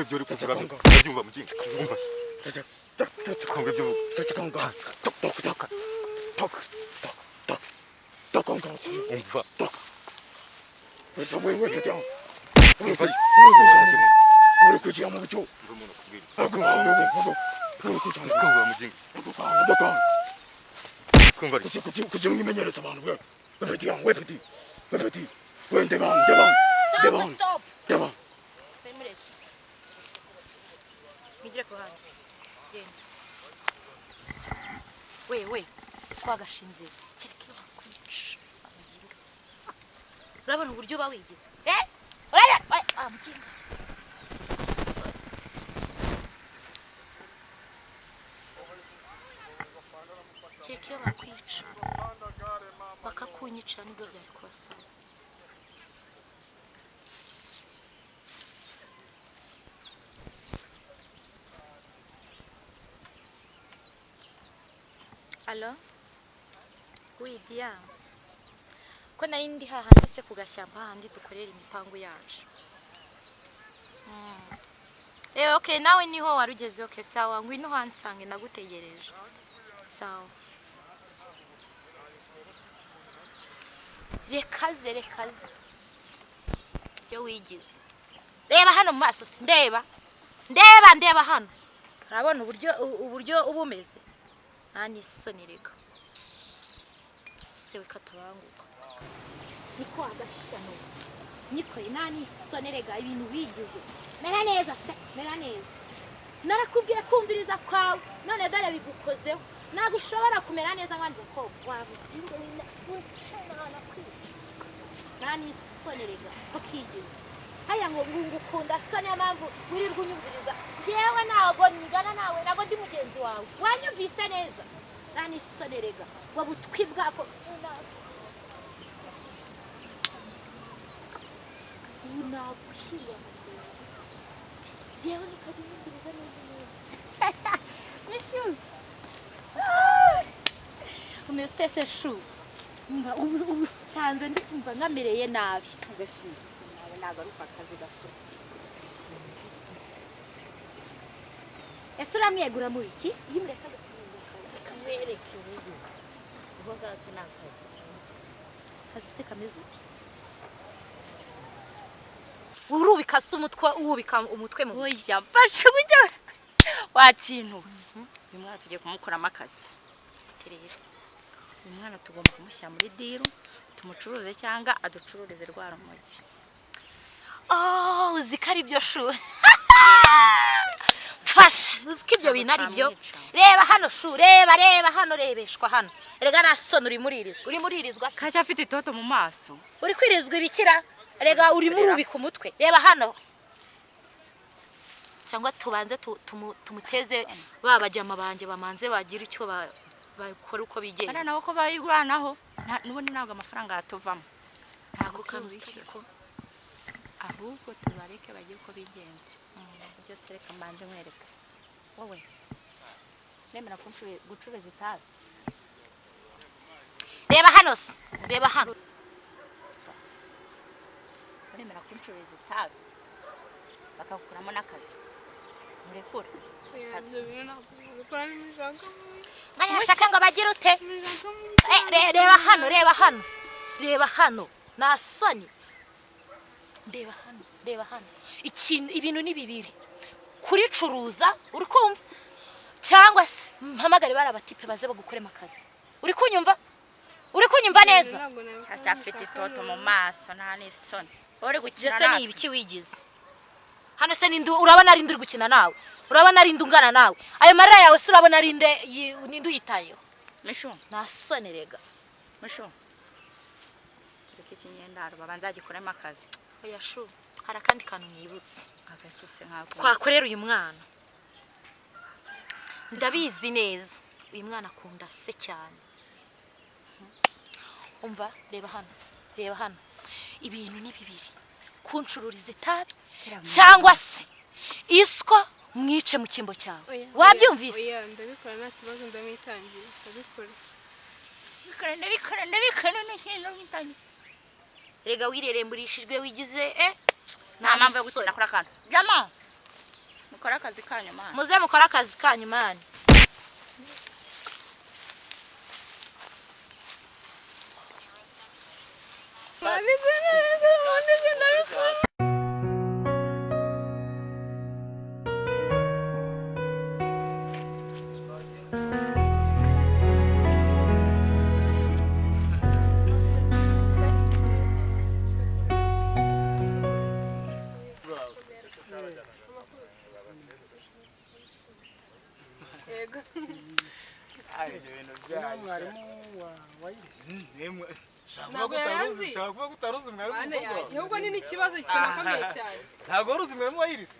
ibyo uri kuvuga ndabyumva muginga umva konga ibyo konga tok umva ese wewe kujya uri kujya mu byo umuntu kubwira uri kujya konga muginga konga kujya ngimenyereza abantu we wende bang Ngire ko hano. Genda. We twagashinze. Kereke bakwica. Urabona uburyo bawigize. Urabona mukinga. Kereke bakwica. Bakakunyica nibwo byari kubasa. Allo? Oui, dia. Ko nari ndi hahandi se kugashyamba hahandi dukorera imipango yacu. Okay, nawe niho warugeze. Okay, sawa. Ngwino hansange nagutegereje. Sawa. Rekaze. Byo wigize. Reba hano mu maso se. Ndeba hano. Urabona uburyo ubumeze. Nani sonirega. Sewe katabanguka. Niko agashano. Niko nani sonirega ibintu bigize. Mera neza se, mera neza. Narakubwiye kumviriza kwawe. None dare bigukozeho. Nagushobora kumera neza nkandi ko wawe. Ucana kwica. Nani sonirega bakigize. Haya ngo ngukunda sone mpamvu wirirwa unyumviriza. Jewe nago ngana nawe nago ndi mugenzi wawe. Wanyumvise neza. Nani sonerega wabutwi bwako. Unakushira. Jewe nikadinyumviriza neza. Nishu. Umestese shu. Ubusanze ndi kumva ngamereye nabi. Agashira. Nagaruka akazi gakora. Ese uramwegura muri iki? Yimureka kamwereke ubu. Uvuga ati nakazi. Kazi se kameze uti. Urubika umutwe ubika umutwe mu oya bashe kujya. Wakintu. Uyu mwana tugiye kumukoramo akazi. Terera. Uyu mwana tugomba kumushyira muri diru tumucuruze cyangwa aducururize rwaramuzi. Uzikari byo shu. Fasha, uziki ibyo binari byo. Reba hano shu, reba hano rebeshwa hano. Erega nasona uri muririzwa. Kacha afite itoto mu maso. Uri kwirizwa ibikira. Erega uri murubika umutwe. Reba hano. Cyangwa tubanze tumuteze babajyama banje bamanze bagira icyo bakora uko bigenza. Kana nabo ko bayiguranaho. Nubundi ntabwo amafaranga atuvamo. Ntabwo kanushyiko. Ahubwo tubareke bagiye uko bigenze. Byo sereka mbanje mwereka. Wowe. Nemera gucuruza itabi. Reba hano. Nemera gucuruza itabi. Bakagukuramo n'akazi. Murekure. Mani hashaka ngo bagira ute? Reba hano. Nasoni. Reba hano. Ibintu ni bibiri. Kuricuruza uri kumva cyangwa se mpamagare barabatipe baze bagukorema akazi. Uri kunyumva neza? Afite itoto mu maso nta n'isoni. Uri gukina nawe. Ni ibiki wigize? Hano se nindu urabona ari ndu gukina nawe. Urabona ari ndungana nawe. Ayo marira yawe se urabona ari nindu yitayeho. Misho. Nasonerega. Misho. Tureke kinyendaro babanza gikorema akazi. Oya shu, harakandi kantu nyibutse. Agakese nkako. Kwakorera uyu mwana. Ndabizi neza. Uyu mwana akunda se cyane. Umva, reba hano. Ibintu ni bibiri. Kuncururiza itabi cyangwa se iswa mwice mu kimbo cyawe. Wabyumvise? Oya, ndabikora nta kibazo ndamitangiye. Ndabikora. Ndabikora n'ikintu. Rega wireremburishijwe wigize nta mpamvu yo gukina kuri akantu. Jama. mukora akazi kanyu mana. muze mukora akazi kanyu mani. Shaka kutaruzi mwari Bane ahubwo ni n'ikibazo kinakomeye cyane. Ntago ruzi mwari wa Iris.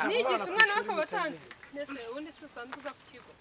Nigisha umwana w'akabatanzi. Nese ubundi se usanzwe uza ku kigo.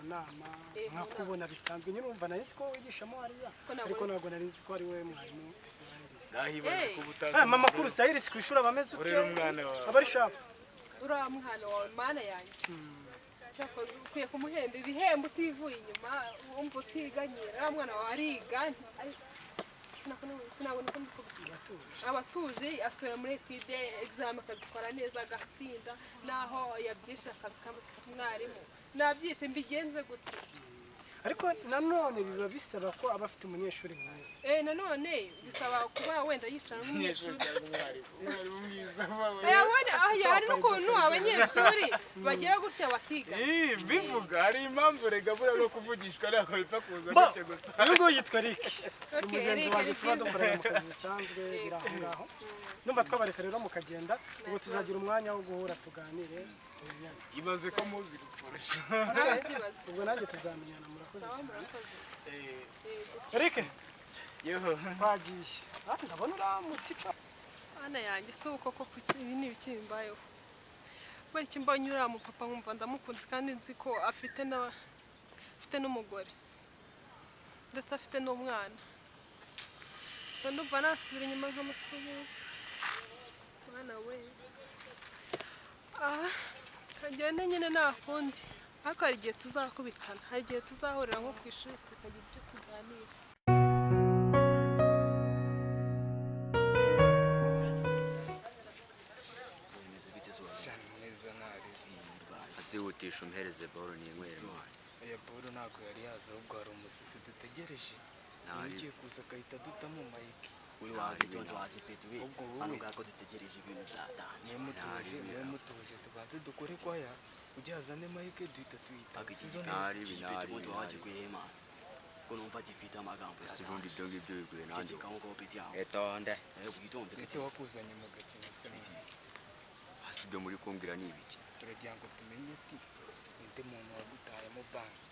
Nama nkakubona bisanzwe nyirumva nari ko wigishamo hariya ariko ntabwo nari nzi ko ari we mwarimu wa Iris. Nahibaje ko butazi. Mama kuru sa Iris ku ishuri abameze ute? Urera umwana wawe. Abari sharp. Ura mwana wawe mana yanjye. Cyakoze ukwiye kumuhemba ibihembo utivuye inyuma wumva utiganyira mwana wawe ariga sinabona ko mbikubwira abatuje asura muri EP2 exam akazikora neza agatsinda naho yabyishe akazi kamaze kumwarimu nabyishe mbigenze gute ariko nanone biba bisaba ko aba afite umunyeshuri mwiza nanone bisaba kuba wenda yicara n'umunyeshuri Mwarimu mwiza wawe. hari n'ukuntu abanyeshuri bagera gutya bakiga Bivuga hari impamvu rega bura no kuvugishwa nako bipfa kuza gake gusa. Uyu yitwa Rick. Umugenzi wanjye tuba dukorana mu kazi bisanzwe biraho ngaho. Numva twabareka rero mukagenda ubu tuzagira umwanya wo guhura tuganire tumenyane. Ibaze ko muzi gukoresha. Ubwo nanjye tuzamenyana murakoze cyane. Rick. Yeho. Bagiye. Ndabona uramutica. Ana yanjye so uko ibi ni ibikimbayeho. Bari mbonye uriya mupapa nkumva ndamukunze kandi nzi ko afite n'umugore ndetse afite n'umwana. So ndumva nasubira inyuma nk'amusubiza. Mwana we. Kagenda nyine nakundi. Ariko hari igihe tuzakubitana. Hari igihe tuzahurira nko ku ishuri tukagira ibyo tuganira. Asihutisha umhereze boro n'inywere mwana. Oya boro ntabwo yari yaza ahubwo hari umusisi dutegereje. Ngiye kuza agahita dutamo mike. Uyu wagitonze wagipetuwe. Hano ngako dutegereje ibintu byatanje. Niyo mutuje tubanze dukore kwaya. Ujyazane mike duhita tuyita. Ntari binari. Wajikuhema. Kunumva gifite amagambo ya sibundi byo ngibyo biguye nanjye. Kango peti yawe. Etonde. Witonde. Ete wakuzanye mu gakino se. Hasibyo muri kumbwira nibiki. Turagira ngo tumenye ati nde muntu wagutayemo banki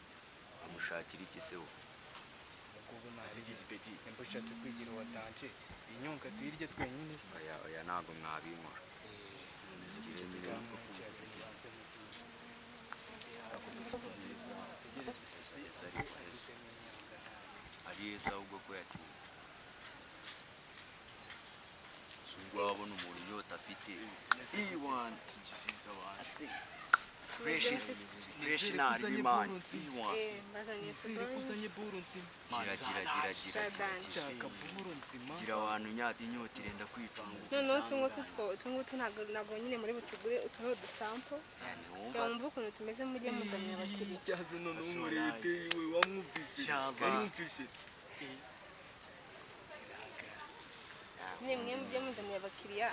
amushakira iki se wo ubwo nazi gipeti nimba ushatse kwigira watanje inyonga tuyirye twenyine oya ntago mwabinkora ariyesa ahubwo ko yatinze sungwa wabona umuntu inyota afite E1 kigisiza abantu. Fresh na rimani. E1 Mazanye kuzanye buru nzima gira buru nzima gira abantu nyati inyota irenda kwicunga noneho tungutu ntabwo nyine muri butugure utuntu dusampo yumva ukuntu tumeze mujye muzanira abakiriya cyaze none umurete iwe wamwumvise nimwe mujye muzanira abakiriya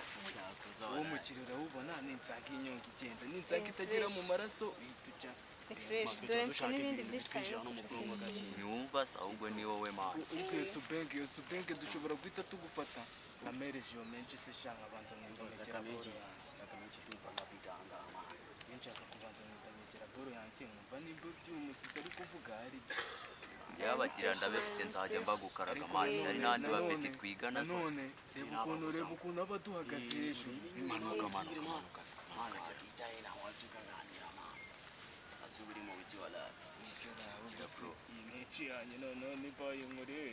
uwo mukiriya urawubona ni insanga inyonga igenda ni insanga itagera mu maraso uhita ujya fresh dore n'ibindi byinshi cyane ntiwumva se ahubwo ni wowe mana iyo subenke dushobora guhita tugufata amereje iyo menshi se shanga abanza mwumvamekera boro nshaka kubanza mwumvamekera boro yanjye mwumva nimba by'umusisi ari kuvuga hari yabagira ndabefite nzajya mbagukaraga amazi hari n'andi bafite twigana none reba ukuntu aba duhagaze hejuru imanuka Ijaye na watu kaganira mama. Asubiri mu biti wala. Neci yanjye noneho nibaye muri we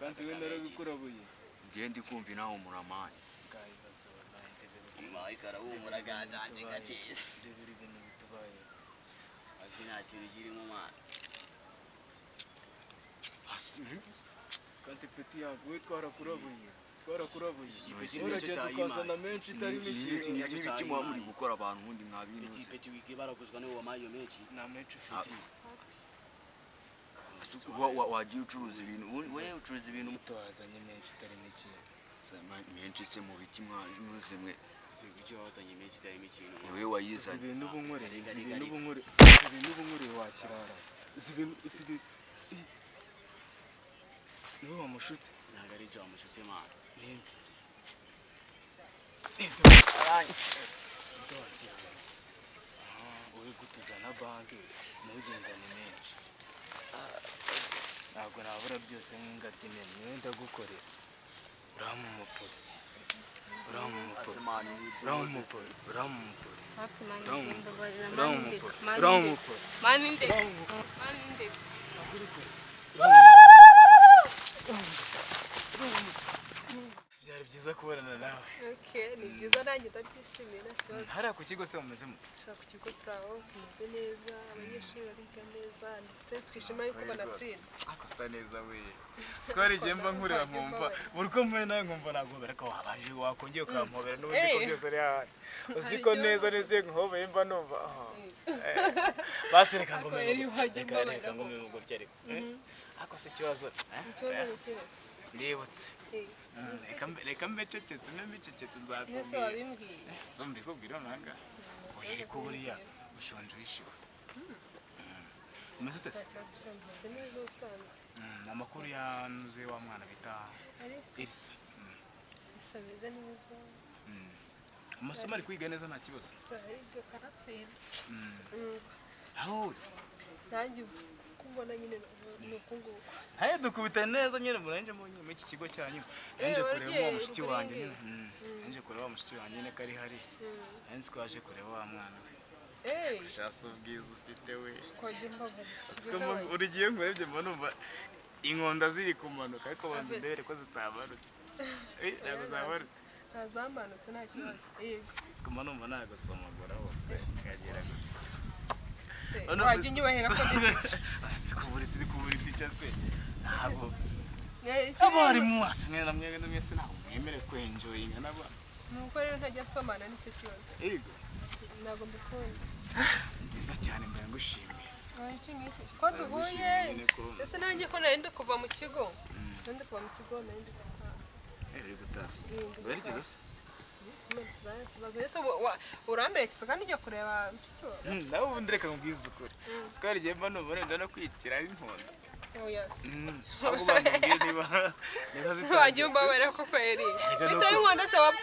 kandi we narabikurabuye ngende kumva naho muramani Ima ikara umura gatanje gacize. rebera ibintu bitubaye Afina kintu kiri mu mana. kandi peti yaguwe twarakurabuye twarakurabuye Ipeti uragenda ukazana menshi itarimo ikintu n'ibiki muba muri gukora abantu ubundi mwabinuze Ipeti wiki baraguzwa niwe wamaye iyo menshi nta menshi ufite wagiye ucuruza ibintu we ucuruza ibintu mutwazanye menshi itarimo ikintu menshi se mu biki mwabinuze mwe ibyo wazanye menshi itarimo ikintu niwe wayizanye ibintu ubunkoreye wakirara niwe wamushutse ntabwo ari ibyo wamushutse mana ninde uri gutuzana banki ntugendane menshi ntabwo nabura byose nk'ingati nini niwe ndagukorera uramumuporo byari byiza kubonana nawe ni byiza nanjye ndabyishimiye nta kibazo hariya ku kigo se mumezemo ushaka ku kigo turaho tumeze neza abanyeshuri bariga neza ndetse twishima yuko banatsinda akosa neza we sikora igihe mba nkurira nkumva buri ko mwe nawe nkumva naguhobera ko wabanje wakongeye ukampobera n'ubundi ko byose ari hahandi uzi ko neza neza iyo nkuhobeye mba numva basi reka ngome mu gutya ariko akose ikibazo ndibutse reka mbececetse nzakubwira so mbikubwira nanga uri ko buriya ushonje wishiwe umeze utese amakuru yanuze wa mwana bita Iris ameze neza amasomo ari kwiga neza nta kibazo aho hose nanjye kubona nyine nukunguka haye dukubita neza nyine muranje mu nyuma iki kigo cyanyu nje kureba wa mushiki wanjye nyine nje kureba wa mushiki wanjye nyine kari hari nzi kwaje kureba wa mwana we shasa ubwiza ufite we urigiye nkurebye mbona numva inkonda ziri kumanuka ariko banze mbere ko zitabarutse ntabwo zabarutse ntazamanutse nta kibazo yego sikuma numva nagasomagura hose kagera wajya unyubahera ko ndica sikuburi tica se ntabwo abo hari mu maso mwene mwese ntabwo mwemere kwenjoyinga n'abandi nuko rero ntajya nsomana nicyo kibazo yego ntabwo mbikunda byiza cyane mbere ngushimiye ko duhuye ese nanjye ko nari ndi kuva mu kigo nari ndi gutaha werekeza se ikibazo ese uramberekeza kandi ujya kureba mushiki wawe nawe ubundi reka nkubwize ukuri sikari igihe mba numva nenda no kwitiraho impundu ahubwo bambwira niba zitangiye wagiye umbabarira koko eri bitaye inkonda se waba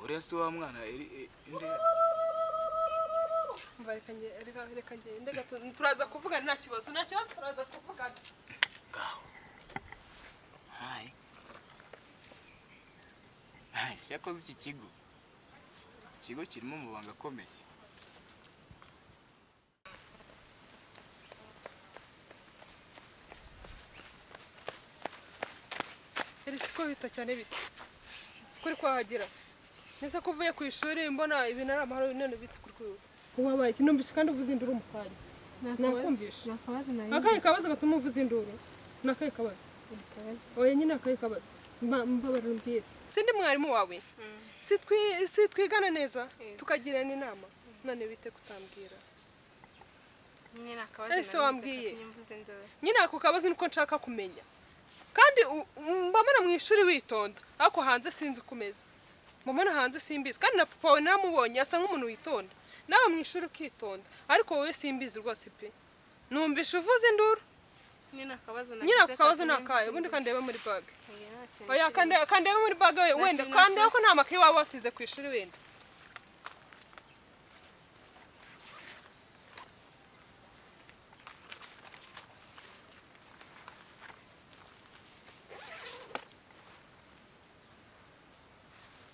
uriya si wa mwana eri inde reka ngende gato turaza kuvugana nta kibazo turaza kuvugana ngaho hayi cyakoze iki kigo kirimo amabanga akomeye siko bita cyane bite kuri kwahagira neza ko uvuye ku ishuri mbona ibintu ari amahoro none bita kuri kwiwe wabaye iki numvise kandi uvuze induru umukanya nakumvishe akahe kabazo gatuma uvuza induru nakahe kabazo oya nyine akahe kabazo mbabarira mbwira sindi mwarimu wawe si twigana neza tukagirana inama none bite kutambwira ese wambwiye nyine ako kabazo niko nshaka kumenya kandi mbamara mu ishuri witonda ariko hanze sinzi kumeza mbamara hanze simbizi kandi na papa wawe naramubonye asa nk'umuntu witonda nawe mu ishuri ukitonda ariko wowe simbizi rwose pe numvishe uvuze induru nyine ako kabazo ni akahe ubundi kandeba muri bag oya kandeba muri bag wenda kandeba ko nta makaye waba wasize ku ishuri wenda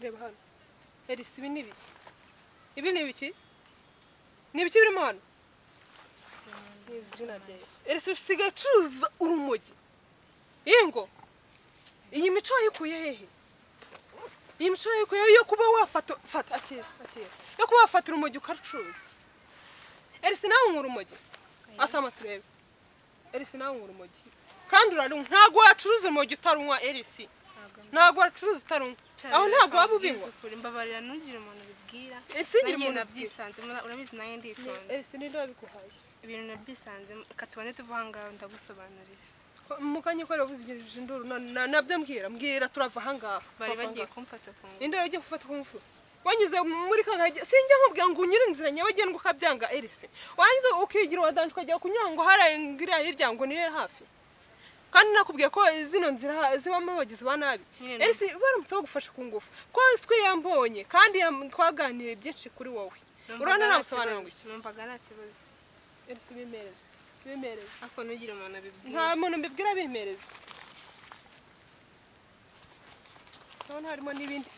reba hano Elise ibi ni ibiki ni ibiki birimo hano izina rya Yesu Elise usigaye ucuruza urumogi yingo iyi mico wayikuye hehe iyi mico wayikuye yo kuba wafata akira yo kuba wafata urumogi ukarucuruza Elise nawe nk'urumogi asama turebe Elise nawe nk'urumogi kandi urarumwa ntago wacuruza urumogi utarunywa Elisi ntago wacuruza utarunywa aho ntago waba ubinywa mbabarira ntugire umuntu bibwira sinjye umuntu nabyisanze urabizi nanjye nditonda Elisi ninde wabiguhaye ibintu nabyisanze katubone tuvuga ngaho ndagusobanurira mukanye ko ravuzigirije induru nabyo mbwira turava hangaha bari bagiye kumfata ku ngufu inde yagiye gufata ku ngufu wanyuze muri kagaje sinjye nkubwira ngo unyure inzira nyabagendwa ukabyanga Elisi wanyuze ukigira wadanjwe ukajya kunyura ngo harangira hirya ngo niye hafi kandi nakubwiye ko zino nzira zibamo abagizi ba nabi Elisi baramutse bagufasha ku ngufu ko swe yambonye kandi twaganiriye byinshi kuri wowe urana nagusobanura ngo numvaga nta kibazo Elisi bimereze ako nugira umuntu abibwira nta muntu mbibwira bimereze none harimo n'ibindi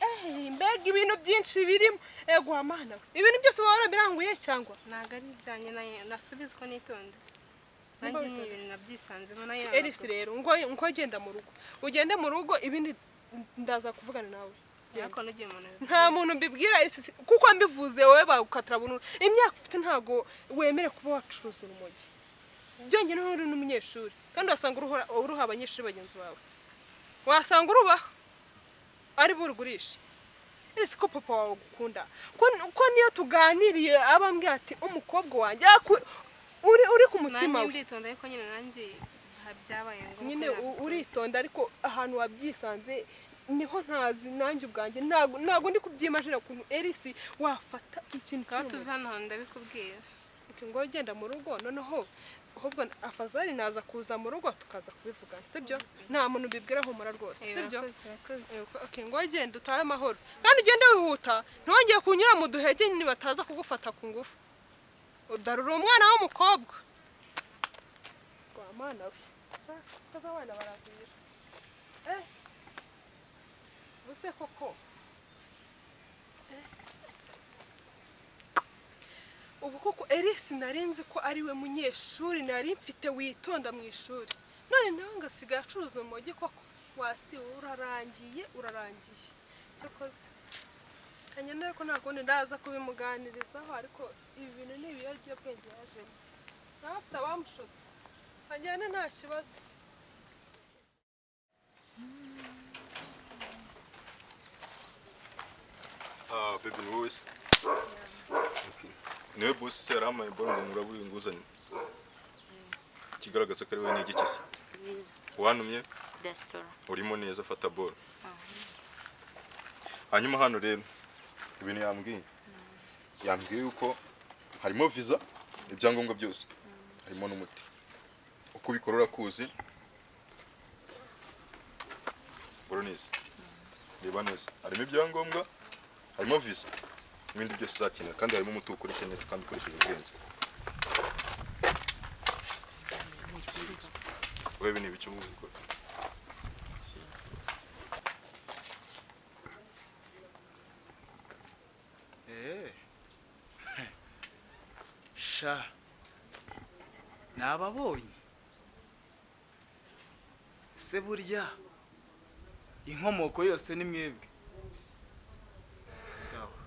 mbega ibintu byinshi birimo ego amana ibintu byose baba biranguye cyangwa ntago ari ibyanjye nasubize ko nitonda nanjye ibintu nabyisanzemo nayo Elisi rero ngo agenda mu rugo ugende mu rugo ibindi ndaza kuvugana nawe ako nugira umuntu nta muntu mbibwira Elisi kuko mbivuze wowe bagukatira buntu imyaka ufite ntago wemere kuba wacuruza urumogi byongeye uri n'umunyeshuri kandi wasanga uruha abanyeshuri bagenzi bawe wasanga urubaho ari burugurisha Elisi ko papa wawe gukunda ko niyo tuganiriye abambwira ati umukobwa wanjye uri ku mutima we nditonda ariko nyine nanjye byabaye ngo nyine uritonda ariko ahantu wabyisanze niho ntazi nanjye ubwanjye ntago ndi kubyimagina ukuntu Elisi wafata ikintu ko tuva hano ndabikubwira ngo genda mu rugo noneho ahubwo afazari naza kuza mu rugo tukaza kubivugana sibyo nta muntu bibwira humura rwose sibyo okay ngo genda utahe amahoro kandi ugende wihuta ntongeye kunyura mu duhege nyine bataza kugufata ku ngufu udarura umwana w'umukobwa kwa mana we kaza abana baragwira buse koko ubu koko Elisi narinzi ko ari we munyeshuri nari mfite witonda mu ishuri none nawe ngasigaye acuruza urumogi koko wasi urarangiye cyakoze kanyene ariko ntabwo ndaza kubimuganirizaho ariko ibi bintu ni ibiyobyabwenge yajemo nawe afite abamushotse kanyene nta kibazo baby ni wowe se niwe boss se yaramaye mbona ngo muraburi nguzanye kigaragaza ko ari we n'igiki se Visa. wantumye Diaspora. urimo neza fata ball hanyuma hano rero ibintu yambwiye yuko harimo visa ibyangombwa byose harimo n'umuti uko bikorora kuzi Boronis reba neza harimo ibyangombwa harimo visa ibindi byose uzakenera kandi harimo umuti ukoresha neza kandi ukoresheje ubwenge wewe ni ibice mu gukora sha nababonye se burya inkomoko yose ni mwebwe sawa